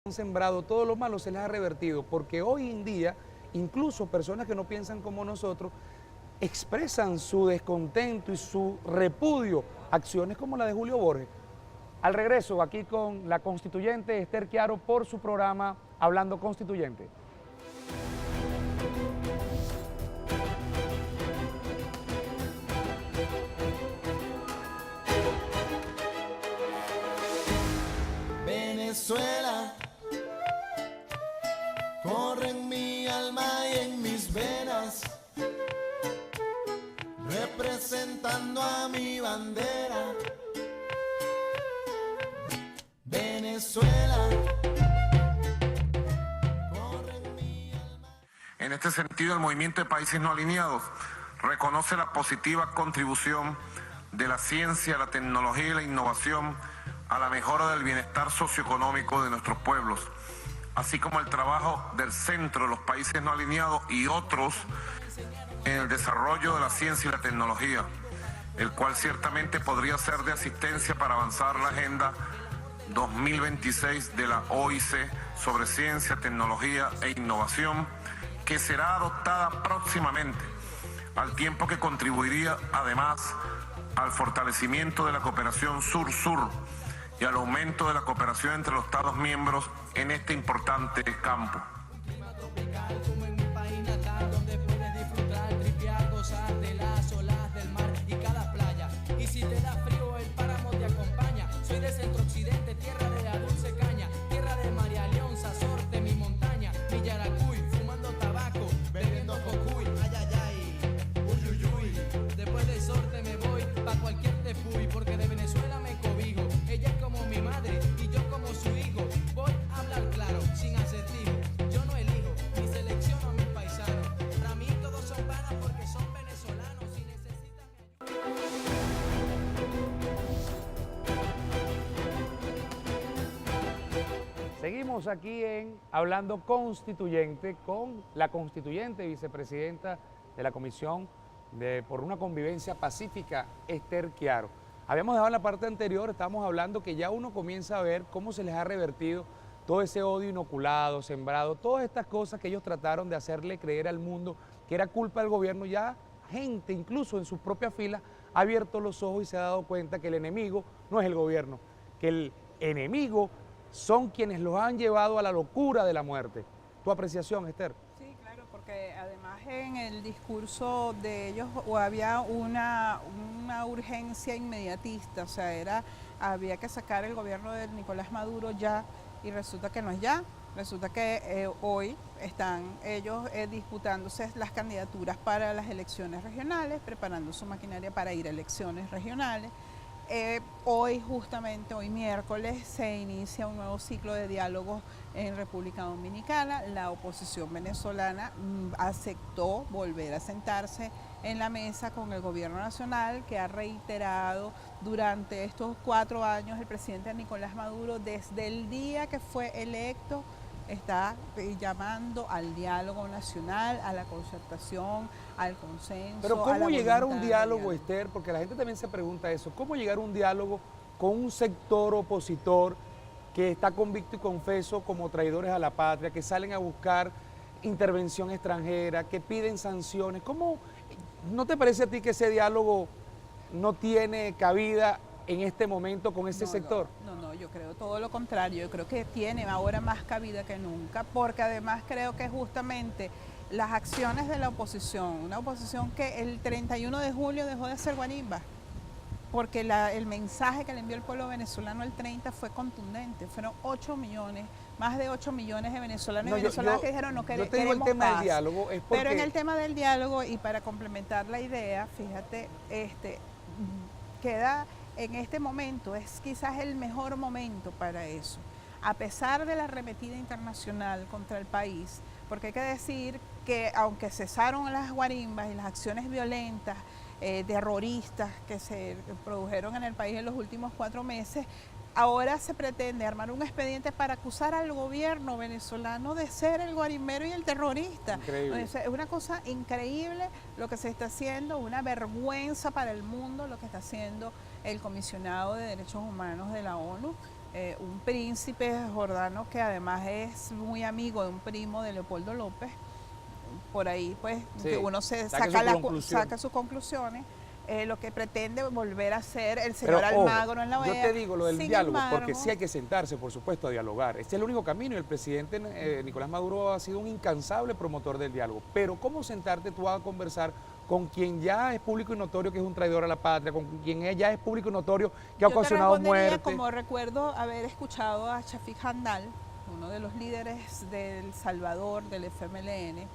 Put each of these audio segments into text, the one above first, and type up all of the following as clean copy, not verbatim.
han sembrado todo lo malo se les ha revertido, porque hoy en día, incluso personas que no piensan como nosotros, expresan su descontento y su repudio a acciones como la de Julio Borges. Al regreso, aquí con la constituyente Esther Chiaro por su programa Hablando Constituyente. Venezuela, corre en mi alma y en mis venas, representando a mi bandera. Venezuela, corre en mi alma. En este sentido, el Movimiento de Países No Alineados reconoce la positiva contribución de la ciencia, la tecnología y la innovación a la mejora del bienestar socioeconómico de nuestros pueblos, así como el trabajo del Centro de los Países No Alineados y otros en el desarrollo de la ciencia y la tecnología, el cual ciertamente podría ser de asistencia para avanzar la Agenda 2026 de la OIC sobre ciencia, tecnología e innovación, que será adoptada próximamente, al tiempo que contribuiría además al fortalecimiento de la cooperación sur-sur y al aumento de la cooperación entre los Estados miembros en este importante campo. Como en mi país natal, donde puedes disfrutar, tripear, gozar de las olas del mar y cada playa. Y si te da frío, el páramo te acompaña. Soy de Centro Occidente, tierra de la dulce caña, tierra de María Leonza, Sorte, mi montaña, mi Yaracuy, fumando tabaco, bebiendo cocuy, ay, ay, ay, uy, uy, uy. Después de Sorte me voy pa' cualquier tepuy, porque de Venezuela me cobijo. Ella es como mi madre y yo como su hijo. Voy a hablar claro, sin acertijo. Yo no elijo ni selecciono a mis paisanos. Para mí todos son panas porque son venezolanos y necesitan mi ayuda. Seguimos aquí en Hablando Constituyente con la constituyente vicepresidenta de la Comisión por una Convivencia Pacífica, Esther Chiaro. Habíamos dejado en la parte anterior, estábamos hablando que ya uno comienza a ver cómo se les ha revertido todo ese odio inoculado, sembrado, todas estas cosas que ellos trataron de hacerle creer al mundo que era culpa del gobierno. Ya gente, incluso en sus propias filas, ha abierto los ojos y se ha dado cuenta que el enemigo no es el gobierno, que el enemigo son quienes los han llevado a la locura de la muerte. ¿Tu apreciación, Esther? Sí, claro, porque además en el discurso de ellos había una urgencia inmediatista, o sea, había que sacar el gobierno de Nicolás Maduro ya, y resulta que no es ya. Resulta que hoy están ellos disputándose las candidaturas para las elecciones regionales, preparando su maquinaria para ir a elecciones regionales. Hoy justamente, hoy miércoles, se inicia un nuevo ciclo de diálogos en República Dominicana. La oposición venezolana aceptó volver a sentarse en la mesa con el gobierno nacional, que ha reiterado durante estos 4 años el presidente Nicolás Maduro, desde el día que fue electo, está llamando al diálogo nacional, a la concertación, al consenso. Pero ¿cómo llegar a un diálogo, Esther? Porque la gente también se pregunta eso. ¿Cómo llegar a un diálogo con un sector opositor que está convicto y confeso como traidores a la patria, que salen a buscar intervención extranjera, que piden sanciones? ¿Cómo no te parece a ti que ese diálogo no tiene cabida en este momento con ese sector? No, yo creo todo lo contrario. Yo creo que tiene ahora más cabida que nunca, porque además creo que justamente las acciones de la oposición, una oposición que el 31 de julio dejó de ser guarimba, porque el mensaje que le envió el pueblo venezolano el 30 fue contundente. Fueron 8 millones, más de 8 millones de venezolanos y venezolanas que dijeron no queremos paz. Yo te digo el tema del diálogo, es porque... Pero en el tema del diálogo, y para complementar la idea, fíjate, queda en este momento, es quizás el mejor momento para eso. A pesar de la arremetida internacional contra el país, porque hay que decir que aunque cesaron las guarimbas y las acciones violentas, terroristas que se produjeron en el país en los últimos 4 meses, ahora se pretende armar un expediente para acusar al gobierno venezolano de ser el guarimbero y el terrorista. Increíble. Es una cosa increíble lo que se está haciendo, una vergüenza para el mundo lo que está haciendo el comisionado de Derechos Humanos de la ONU. un príncipe jordano que además es muy amigo de un primo de Leopoldo López. Por ahí pues Sí, que uno se saque saca sus conclusiones. Lo que pretende volver a ser el señor Pero, ojo, Almagro en la OEA. yo te digo lo del Sin diálogo, embargo, porque sí hay que sentarse, por supuesto, a dialogar. Este es el único camino y el presidente Nicolás Maduro ha sido un incansable promotor del diálogo. Pero ¿cómo sentarte tú a conversar con quien ya es público y notorio que es un traidor a la patria, con quien ya es público y notorio que ha yo te ocasionado respondería muerte? como recuerdo haber escuchado a Chafik Handal, uno de los líderes del Salvador, del FMLN,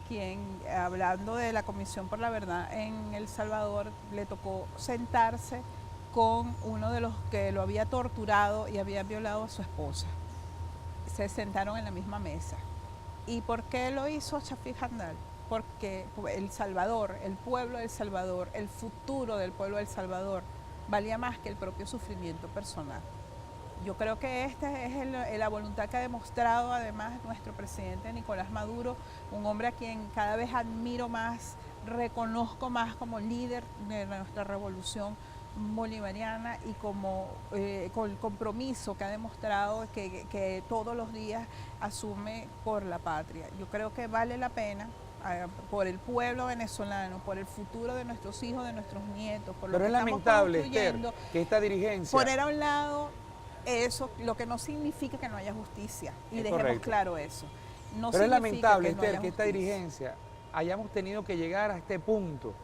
quien, hablando de la Comisión por la Verdad en El Salvador, le tocó sentarse con uno de los que lo había torturado y había violado a su esposa. Se sentaron en la misma mesa. ¿Y por qué lo hizo Chafik Handal? Porque El Salvador, el pueblo de El Salvador, el futuro del pueblo de El Salvador, valía más que el propio sufrimiento personal. Yo creo que esta es la voluntad que ha demostrado además nuestro presidente Nicolás Maduro, un hombre a quien cada vez admiro más, reconozco más como líder de nuestra revolución bolivariana y como con el compromiso que ha demostrado que todos los días asume por la patria. Yo creo que vale la pena por el pueblo venezolano, por el futuro de nuestros hijos, de nuestros nietos, por lo Pero que es estamos lamentable, construyendo, Esther, que esta dirigencia... poner a un lado eso, lo que no significa que no haya justicia, y Es dejemos correcto. claro eso. No Pero es significa lamentable, que no Esther, haya que esta justicia. dirigencia hayamos tenido que llegar a este punto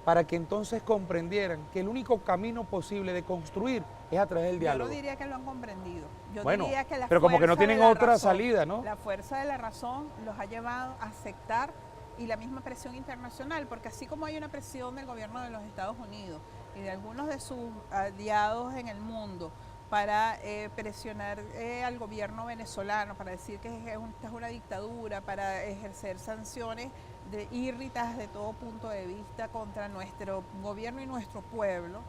para que entonces comprendieran que el único camino posible de construir es a través del Yo diálogo. no diría que lo han comprendido. Yo Bueno, diría que la pero como que no fuerza de tienen la otra razón, salida, ¿no? La fuerza de la razón los ha llevado a aceptar, y la misma presión internacional, porque así como hay una presión del gobierno de los Estados Unidos y de algunos de sus aliados en el mundo para presionar al gobierno venezolano, para decir que esta es una dictadura, para ejercer sanciones írritas de todo punto de vista contra nuestro gobierno y nuestro pueblo,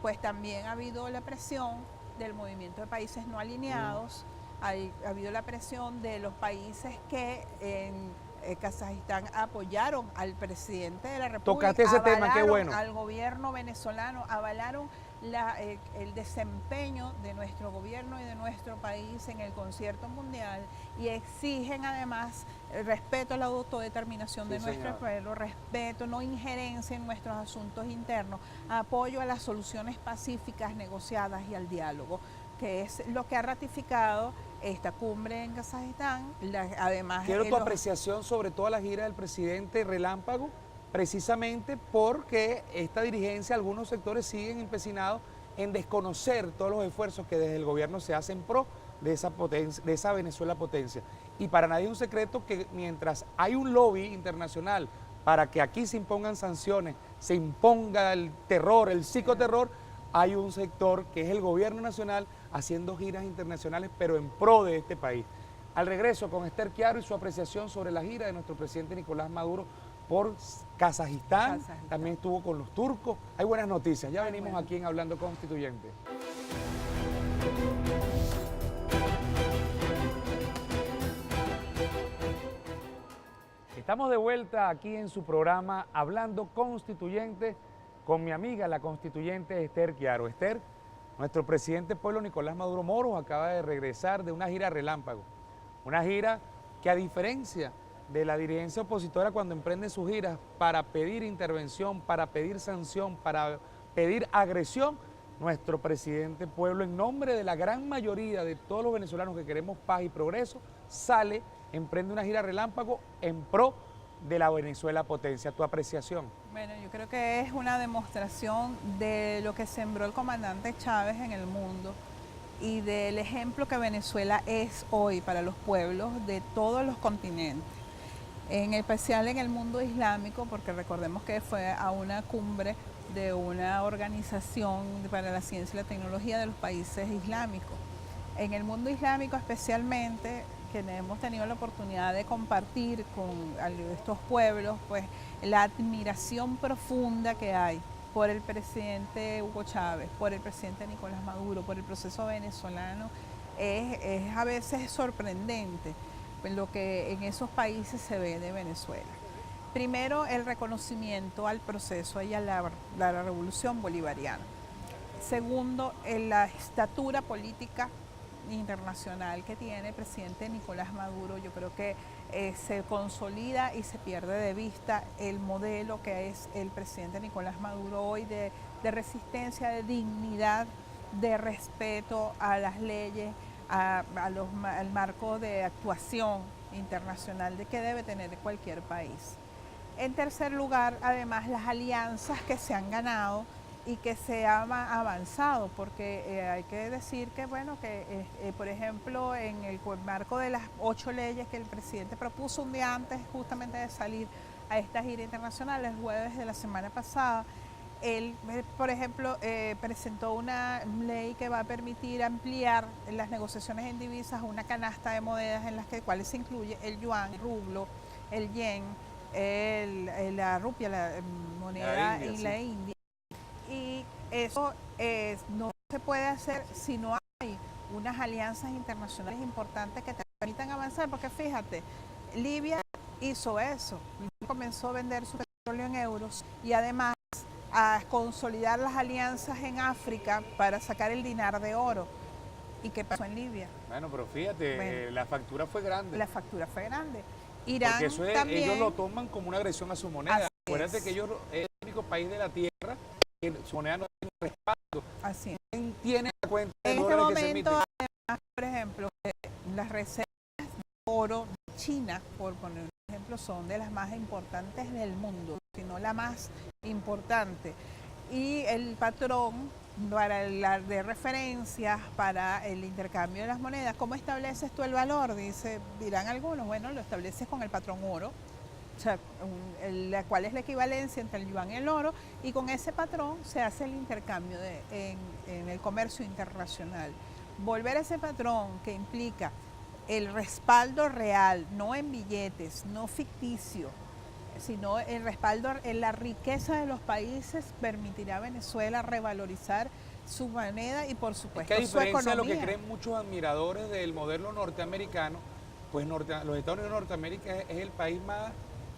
pues también ha habido la presión del movimiento de países no alineados, ha habido la presión de los países que en Kazajistán apoyaron al presidente de la República, Tocaste ese tema, qué bueno. al gobierno venezolano, avalaron el desempeño de nuestro gobierno y de nuestro país en el concierto mundial, y exigen además el respeto a la autodeterminación de nuestro pueblo, respeto, no injerencia en nuestros asuntos internos, apoyo a las soluciones pacíficas negociadas y al diálogo, que es lo que ha ratificado esta cumbre en Kazajistán. Además, Quiero tu apreciación sobre toda la gira del presidente Relámpago, precisamente porque esta dirigencia, algunos sectores siguen empecinados en desconocer todos los esfuerzos que desde el gobierno se hacen en pro de esa potencia, de esa Venezuela potencia. Y para nadie es un secreto que mientras hay un lobby internacional para que aquí se impongan sanciones, se imponga el terror, el psicoterror, hay un sector que es el gobierno nacional haciendo giras internacionales, pero en pro de este país. Al regreso con Esther Chiaro y su apreciación sobre la gira de nuestro presidente Nicolás Maduro por Kazajistán, también estuvo con los turcos. Hay buenas noticias, ya venimos aquí en Hablando Constituyente. Estamos de vuelta aquí en su programa Hablando Constituyente con mi amiga, la constituyente Esther Chiaro. Esther, nuestro presidente pueblo Nicolás Maduro Moros acaba de regresar de una gira relámpago. Una gira que, a diferencia de la dirigencia opositora cuando emprende sus giras para pedir intervención, para pedir sanción, para pedir agresión, nuestro presidente pueblo, en nombre de la gran mayoría de todos los venezolanos que queremos paz y progreso, sale, emprende una gira relámpago en pro de la Venezuela potencia. ¿Tu apreciación? Bueno, yo creo que es una demostración de lo que sembró el comandante Chávez en el mundo y del ejemplo que Venezuela es hoy para los pueblos de todos los continentes, en especial en el mundo islámico, porque recordemos que fue a una cumbre de una organización para la ciencia y la tecnología de los países islámicos. En el mundo islámico especialmente, que hemos tenido la oportunidad de compartir con estos pueblos, pues la admiración profunda que hay por el presidente Hugo Chávez, por el presidente Nicolás Maduro, por el proceso venezolano, es a veces sorprendente lo que en esos países se ve de Venezuela. Primero, el reconocimiento al proceso y a la revolución bolivariana. Segundo, la estatura política internacional que tiene el presidente Nicolás Maduro, yo creo que se consolida y se pierde de vista el modelo que es el presidente Nicolás Maduro hoy de resistencia, de dignidad, de respeto a las leyes, al marco de actuación internacional de que debe tener cualquier país. En tercer lugar, además, las alianzas que se han ganado y que se han avanzado, porque hay que decir que, bueno, que por ejemplo, en el marco de las 8 leyes que el presidente propuso un día antes justamente de salir a esta gira internacional, el jueves de la semana pasada, él, por ejemplo, presentó una ley que va a permitir ampliar las negociaciones en divisas a una canasta de monedas en las cuales se incluye el yuan, el rublo, el yen, la rupia, la moneda la India, y la India. Y eso no se puede hacer si no hay unas alianzas internacionales importantes que te permitan avanzar, porque fíjate, Libia hizo eso, comenzó a vender su petróleo en euros y además a consolidar las alianzas en África para sacar el dinar de oro. ¿Y qué pasó en Libia? Bueno, pero fíjate, Bueno, la factura fue grande. la factura fue grande. Irán Porque eso también, ellos lo toman como una agresión a su moneda. Así Acuérdate es. que ellos es el único país de la tierra que su moneda no tiene respaldo. así es. ¿Quién tiene la cuenta de En este dólares que se emite? momento, además, por ejemplo, las reservas de oro de China, por poner un ejemplo, son de las más importantes del mundo, si no la más importante. Y el patrón para de referencias para el intercambio de las monedas, ¿cómo estableces tú el valor? Dirán algunos, bueno, lo estableces con el patrón oro, o sea, cuál es la equivalencia entre el yuan y el oro, y con ese patrón se hace el intercambio en el comercio internacional. Volver a ese patrón que implica el respaldo real, no en billetes, no ficticio, sino el respaldo en la riqueza de los países, permitirá a Venezuela revalorizar su moneda y por Es supuesto que a su diferencia de lo que economía. creen muchos admiradores del modelo norteamericano, pues los Estados Unidos de Norteamérica es el país más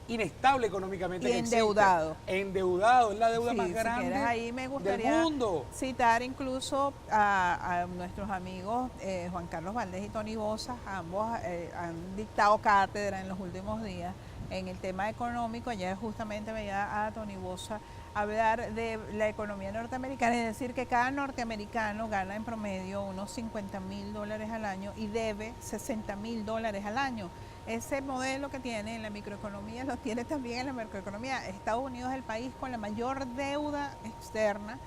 inestable económicamente Y que existe. endeudado. Endeudado, es la deuda Sí, más si grande quieres, ahí me del gustaría mundo. citar incluso a nuestros amigos Juan Carlos Valdés y Tony Bozas. Ambos han dictado cátedra en los últimos días en el tema económico. Ayer justamente veía a Tony Bozas hablar de la economía norteamericana, es decir, que cada norteamericano gana en promedio unos $50.000 al año y debe $60.000 al año. Ese modelo que tiene en la microeconomía lo tiene también en la macroeconomía. Estados Unidos es el país con la mayor deuda externa,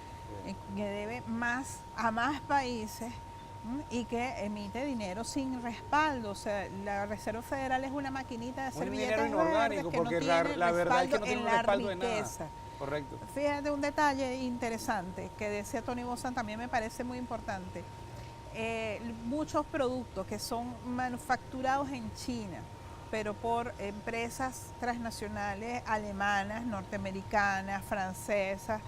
que debe más a más países y que emite dinero sin respaldo. O sea, la Reserva Federal es una maquinita de hacer Un billetes dinero verdes inorgánico, que no porque tiene la verdad es que respaldo no tiene en un la respaldo de nada. riqueza. Correcto. Fíjate un detalle interesante que decía Tony Bozan, también me parece muy importante. Muchos productos que son manufacturados en China, pero por empresas transnacionales alemanas, norteamericanas, francesas,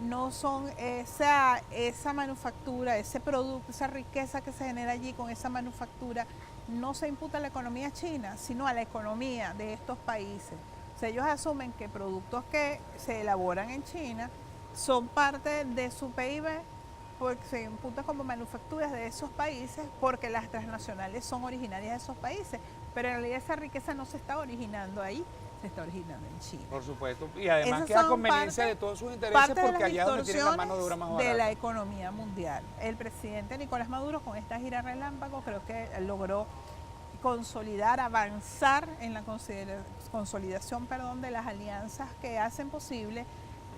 no son esa manufactura, ese producto, esa riqueza que se genera allí con esa manufactura, no se imputa a la economía china, sino a la economía de estos países. O sea, ellos asumen que productos que se elaboran en China son parte de su PIB, porque se imputa como manufacturas de esos países, porque las transnacionales son originarias de esos países, pero en realidad esa riqueza no se está originando ahí, se está originando en China. Por supuesto. Y además Esas queda son conveniencia parte- de todos sus intereses Parte de porque las allá es donde tienen la mano de obra más distorsiones de la barata. economía mundial. El presidente Nicolás Maduro con esta gira relámpago creo que logró consolidar, avanzar en la consolidación de las alianzas que hacen posible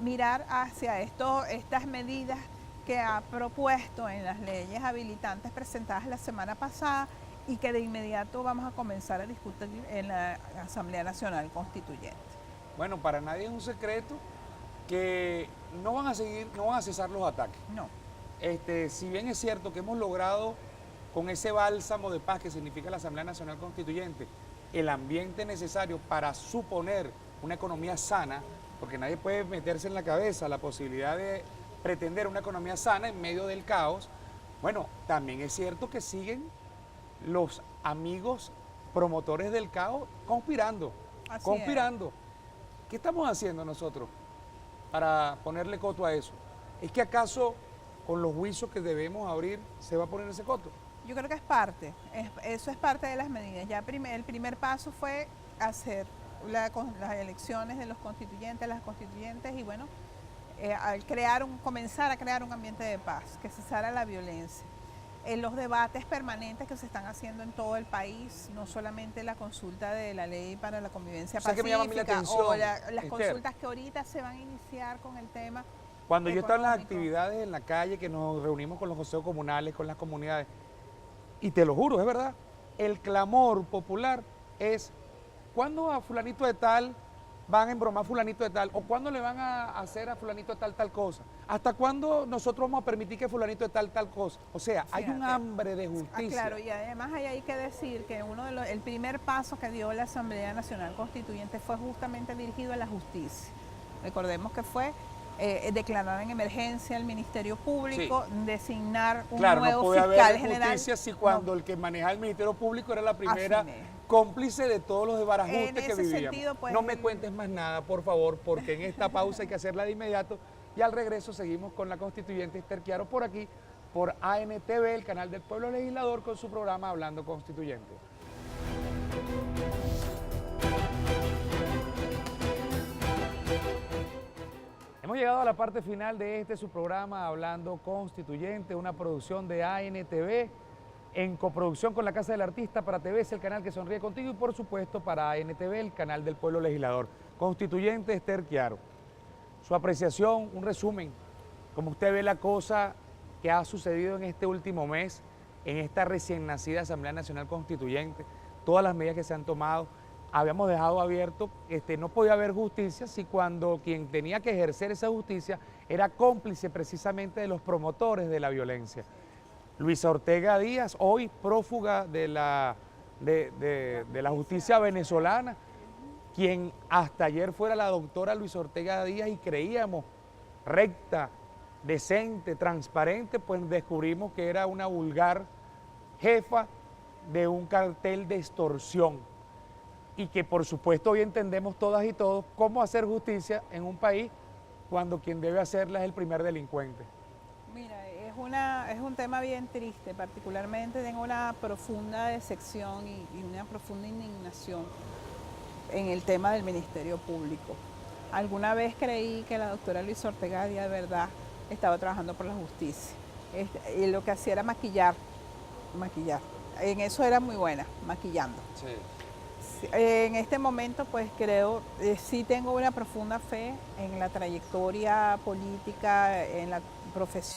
mirar hacia estas medidas que ha propuesto en las leyes habilitantes presentadas la semana pasada y que de inmediato vamos a comenzar a discutir en la Asamblea Nacional Constituyente. Bueno, para nadie es un secreto que no van a cesar los ataques. No. Si bien es cierto que hemos logrado con ese bálsamo de paz que significa la Asamblea Nacional Constituyente, el ambiente necesario para suponer una economía sana, porque nadie puede meterse en la cabeza la posibilidad de pretender una economía sana en medio del caos. Bueno, también es cierto que siguen los amigos promotores del caos conspirando. Así ¿Qué estamos haciendo nosotros para ponerle coto a eso? ¿Es que acaso con los juicios que debemos abrir se va a poner ese coto? Yo creo que es parte, eso es parte de las medidas. Ya el primer paso fue hacer las elecciones de los constituyentes, las constituyentes y bueno, al comenzar a crear un ambiente de paz, que cesara la violencia. En los debates permanentes que se están haciendo en todo el país, no solamente la consulta de la ley para la convivencia ¿Sabes qué me llama a mí la pacífica o las Esther? consultas que ahorita se van a iniciar con el tema Cuando yo estaba en las económico. actividades en la calle, que nos reunimos con los consejos comunales, con las comunidades, y te lo juro, es verdad, el clamor popular es ¿cuándo a fulanito de tal van a embromar a fulanito de tal? ¿O cuándo le van a hacer a fulanito de tal cosa? ¿Hasta cuándo nosotros vamos a permitir que fulanito de tal cosa? O sea, hay un Fíjate. hambre de justicia. Claro, y además hay que decir que el primer paso que dio la Asamblea Nacional Constituyente fue justamente dirigido a la justicia. Recordemos que fue declarar en emergencia el Ministerio Público, designar un Claro, no nuevo puede fiscal haber general. justicia si cuando No. el que manejaba el Ministerio Público era la primera Así mismo. cómplice de todos los desbarajustes En que ese vivíamos. sentido, pues, no me cuentes más nada, por favor, porque en esta pausa hay que hacerla de inmediato y al regreso seguimos con la constituyente Esther Chiaro por aquí, por ANTV, el canal del Pueblo Legislador, con su programa Hablando Constituyente. Hemos llegado a la parte final de su programa Hablando Constituyente, una producción de ANTV en coproducción con la Casa del Artista para TV, es el canal que sonríe contigo y por supuesto para ANTV, el canal del Pueblo Legislador. Constituyente Esther Chiaro, su apreciación, un resumen, como usted ve la cosa que ha sucedido en este último mes, en esta recién nacida Asamblea Nacional Constituyente, todas las medidas que se han tomado. Habíamos dejado abierto, no podía haber justicia si cuando quien tenía que ejercer esa justicia era cómplice precisamente de los promotores de la violencia. Luisa Ortega Díaz, hoy prófuga de la justicia venezolana, quien hasta ayer fuera la doctora Luisa Ortega Díaz y creíamos recta, decente, transparente, pues descubrimos que era una vulgar jefa de un cartel de extorsión. Y que por supuesto hoy entendemos todas y todos cómo hacer justicia en un país cuando quien debe hacerla es el primer delincuente. Mira, es un tema bien triste, particularmente tengo una profunda decepción y una profunda indignación en el tema del Ministerio Público. Alguna vez creí que la doctora Luisa Ortega Díaz de verdad estaba trabajando por la justicia. Y lo que hacía era maquillar. En eso era muy buena, maquillando. Sí. En este momento, pues creo, sí tengo una profunda fe en la trayectoria política, en la profesión